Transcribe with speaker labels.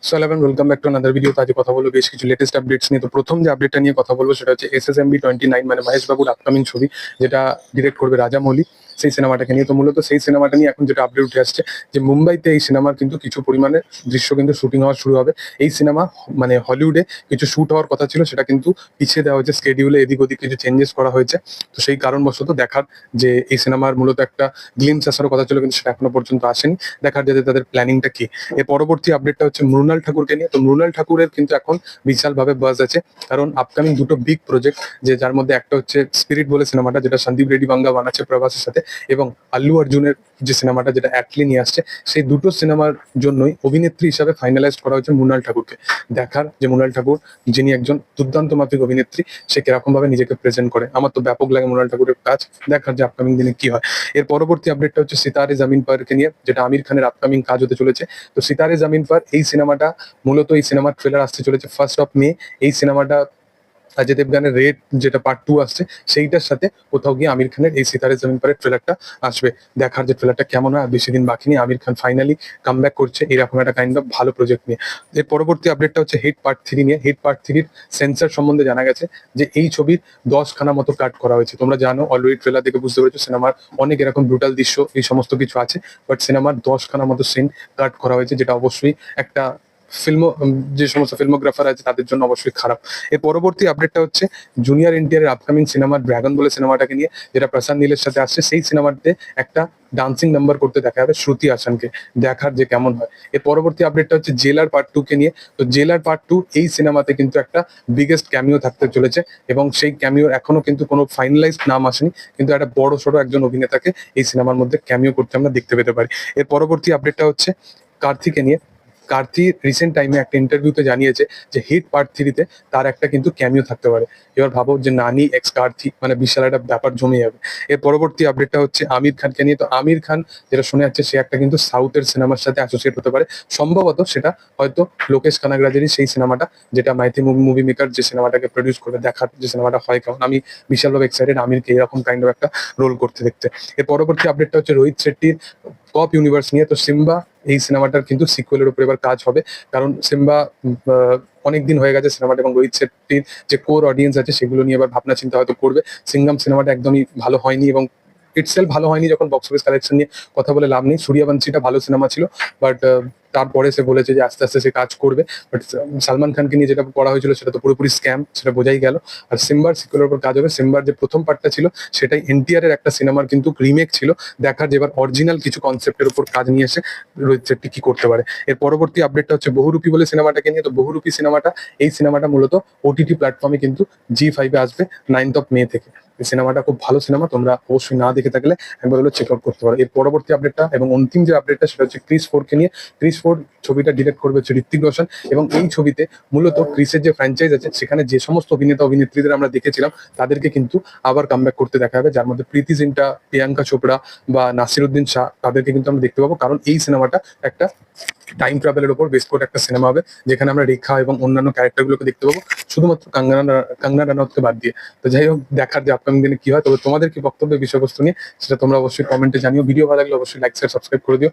Speaker 1: So eleven welcome back to another video. তো আজ কথা বলবো বেশ কিছু লেটেস্ট আপডেটস নিয়ে। তো প্রথম যে আপডেটটা নিয়ে কথা বলবো সেটা হচ্ছে SSMB 29, মানে মহেশ বাবুর আপকামিং ছবি, যেটা ডিরেক্ট করবে রাজামৌলি, সেই সিনেমাটাকে নিয়ে। তো মূলত সেই সিনেমাটা নিয়ে এখন যেটা আপডেট উঠে আসছে যে মুম্বাইতে এই সিনেমার কিন্তু কিছু পরিমাণে দৃশ্য কিন্তু শুটিং হওয়া শুরু হবে। এই সিনেমা মানে হলিউডে কিছু শুট হওয়ার কথা ছিল, সেটা কিন্তু পিছিয়ে দেওয়া হয়েছে, স্কেডিউলে এদিক ওদিক কিছু চেঞ্জেস করা হয়েছে। তো সেই কারণবশত দেখার যে এই সিনেমার মূলত একটা গ্লিমস আসার কথা ছিল, কিন্তু সেটা এখনো পর্যন্ত আসেনি। দেখার যাতে তাদের প্ল্যানিংটা কি। এর পরবর্তী আপডেটটা হচ্ছে মৃণাল ঠাকুরকে নিয়ে। তো মৃণাল ঠাকুরের কিন্তু এখন বিশালভাবে বাজ আছে, কারণ আপকামিং দুটো বিগ প্রজেক্ট, যে যার মধ্যে একটা হচ্ছে স্পিরিট বলে সিনেমাটা, যেটা সন্দীপ রেড্ডি বাঙ্গা বানাচ্ছে প্রভাসের সাথে, এবং আল্লু অর্জুনের যে সিনেমাটা, যেটা অ্যাটলি নিয়ে আসছে। সেই দুটো সিনেমার জন্যই অভিনেত্রী হিসাবে ফাইনালাইজ করা হয়েছে মৃণাল ঠাকুরকে। দেখার যে মৃণাল ঠাকুর, যিনি একজন দুর্দান্ত মাফিক অভিনেত্রী, সে কিরকম ভাবে নিজেকে প্রেজেন্ট করে। আমার তো ব্যাপক লাগে মৃণাল ঠাকুরের কাজ। দেখার যে আপকামিং দিনে কি হয়। এর পরবর্তী আপডেটটা হচ্ছে সিতারে জামিন পারকে নিয়ে, যেটা আমির খানের আপকামিং কাজ হতে চলেছে। তো সিতারে জামিন পার এই সিনেমাটা মূলত, এই সিনেমার ট্রেলার আসতে চলেছে 1 মে। এই সিনেমাটা অজয় দেবগানের রেড যেটা পার্ট 2 আসছে, সেইটার সাথে কোথাও গিয়ে আমির খানের এই সিতারে জামিন পারের ট্রেলারটা আসবে। দেখার যে ট্রেলারটা কেমন হয়। আর বেশি দিন বাকি নেই, আমির খান ফাইনালি কামব্যাক করছে এরকম একটা কাইন্ড অফ ভালো প্রজেক্ট নিয়ে। এর পরবর্তী আপডেটটা হচ্ছে হিট পার্ট 3 নিয়ে। হিট পার্ট 3-র সেন্সার সম্বন্ধে জানা গেছে যে এই ছবির 10খানা মতো কাট করা হয়েছে। তোমরা জানো, অলরেডি ট্রেলার দেখে বুঝতে পেরেছো সিনেমার অনেক এরকম ব্রুটাল দৃশ্য, এই সমস্ত কিছু আছে। বাট সিনেমার 10খানা মতো সিন কাট করা হয়েছে, যেটা অবশ্যই একটা ফিল্ম, যে সমস্ত ফিল্মোগ্রাফার আছে তাদের জন্য অবশ্যই খারাপ। এর পরবর্তী আপডেটটা হচ্ছে জুনিয়র এনটিআর এর আপকামিং সিনেমা ড্রাগন বলে সিনেমাটাকে নিয়ে, যেটা প্রশান্ত নীলের সাথে আসছে। সেই সিনেমাতে একটা ডান্সিং নাম্বার করতে দেখা যাবে শ্রুতি হাসানকে। দেখার যে কেমন হয়। এর পরবর্তী আপডেটটা হচ্ছে জেলার পার্ট 2 কে নিয়ে। তো জেলার পার্ট 2 এই সিনেমাতে কিন্তু একটা বিগেস্ট ক্যামিও থাকতে চলেছে, এবং সেই ক্যামিওর এখনো কিন্তু কোনো ফাইনালাইজড নাম আসেনি, কিন্তু একটা বড় সড়ো একজন অভিনেতাকে এই সিনেমার মধ্যে ক্যামিও করতে আমরা দেখতে পেতে পারি। এর পরবর্তী আপডেটটা হচ্ছে কার্তিকে নিয়ে। কার্তি রিসেন্ট টাইমে একটা ইন্টারভিউতে জানিয়েছে যে হিট পার্ট 3-তে তার একটা কিন্তু ক্যামিও থাকতে পারে। এবার ভাবো যে নানি এক্স কার্তি, মানে বিশাল একটা ব্যাপার জমে যাবে। এর পরবর্তী আপডেটটা হচ্ছে আমির খানকে নিয়ে। তো আমির খান, যেটা শোনা যাচ্ছে, সে একটা কিন্তু সাউথের সিনেমার সাথে অ্যাসোসিয়েট হতে পারে। সম্ভবত সেটা হয়তো লোকেশ কানাগরাজেরই সেই সিনেমাটা, যেটা মাইথি মুভি মেকার যে সিনেমাটাকে প্রডিউস করে। দেখার যে সিনেমাটা হয়, কারণ আমি বিশালভাবে এক্সাইটেড আমিরকে এরকম কাইন্ড অফ একটা রোল করতে দেখতে। এর পরবর্তী আপডেটটা হচ্ছে রোহিত শেট্টির কপ ইউনিভার্স নিয়ে। তো সিম্বা এই সিনেমাটার কিন্তু সিকুয়েলের উপর এবার কাজ হবে, কারণ সিম্বা অনেকদিন হয়ে গেছে সিনেমাটা, এবং রোহিত শেট্টির যে কোর অডিয়েন্স আছে সেগুলো নিয়ে এবার ভাবনা চিন্তা হয়তো করবে। সিঙ্গাম সিনেমাটা একদমই ভালো হয়নি, এবং ইটসেলফ ভালো হয়নি। যখন বক্স অফিস কালেকশন নিয়ে কথা বলে লাভ নেই। সূর্যবংশীটা ভালো সিনেমা ছিল, বাট তারপরে সে বলেছে যে আস্তে আস্তে সে কাজ করবে। বাট সালমান খানকে নিয়ে যেটা করা হয়েছিল সেটা তো পুরোপুরি স্ক্যাম, সেটা বোঝাই গেল। আর সিম্বার সিকুয়েলের উপর কাজ হবে। সিম্বার যে প্রথম পার্টটা ছিল সেটাই এনটিআর এর একটা সিনেমার কিন্তু রিমেক ছিল। দেখার যে এবার অরিজিনাল কিছু কনসেপ্টের উপর কাজ নিয়ে এসে রোহিত শেট্টি কি করতে পারে। এর পরবর্তী আপডেটটা হচ্ছে বহুরূপী বলে সিনেমাটাকে নিয়ে। তো বহুরূপী সিনেমাটা, এই সিনেমাটা মূলত ওটিটি প্ল্যাটফর্মে কিন্তু জি5-এ আসবে 9th মে থেকে। এই সিনেমাটা খুব ভালো সিনেমা, তোমরা অবশ্যই না দেখে থাকলে একবার হলো চেক আউট করতে পারো। এর পরবর্তী আপডেটটা এবং অন্তিম যে আপডেটটা সেটা হচ্ছে ক্রিস 4-কে নিয়ে। ক্রিস 4 ছবিটা ডিরেক্ট করবে হচ্ছে ঋত্বিক রোশন, এবং এই ছবিতে মূলত ক্রিসের যে ফ্র্যাঞ্চাইজ আছে সেখানে যে সমস্ত অভিনেতা অভিনেত্রীদের আমরা দেখেছিলাম তাদেরকে কিন্তু আবার কামব্যাক করতে দেখা যাবে, যার মধ্যে প্রীতি জিন্টা, প্রিয়াঙ্কা চোপড়া বা নাসিরুদ্দিন শাহ, তাদেরকে কিন্তু আমরা দেখতে পাবো। কারণ এই সিনেমাটা একটা টাইম ট্রাভেলের উপর বেস করে একটা সিনেমা হবে, যেখানে আমরা রেখা এবং অন্যান্য ক্যারেক্টারগুলোকে দেখতে পাবো, শুধুমাত্র কাঙ্গনা রানাউতকে বাদ দিয়ে। তো যাই হোক, দেখার যে আপকামিং দিনে কি হয়। তবে তোমাদের কি বক্তব্য বিষয়বস্তু নিয়ে সেটা তোমরা অবশ্যই কমেন্টে জানিও। ভিডিও ভালো লাগলে অবশ্যই লাইক শেয়ার সাবস্ক্রাইব করে দিও।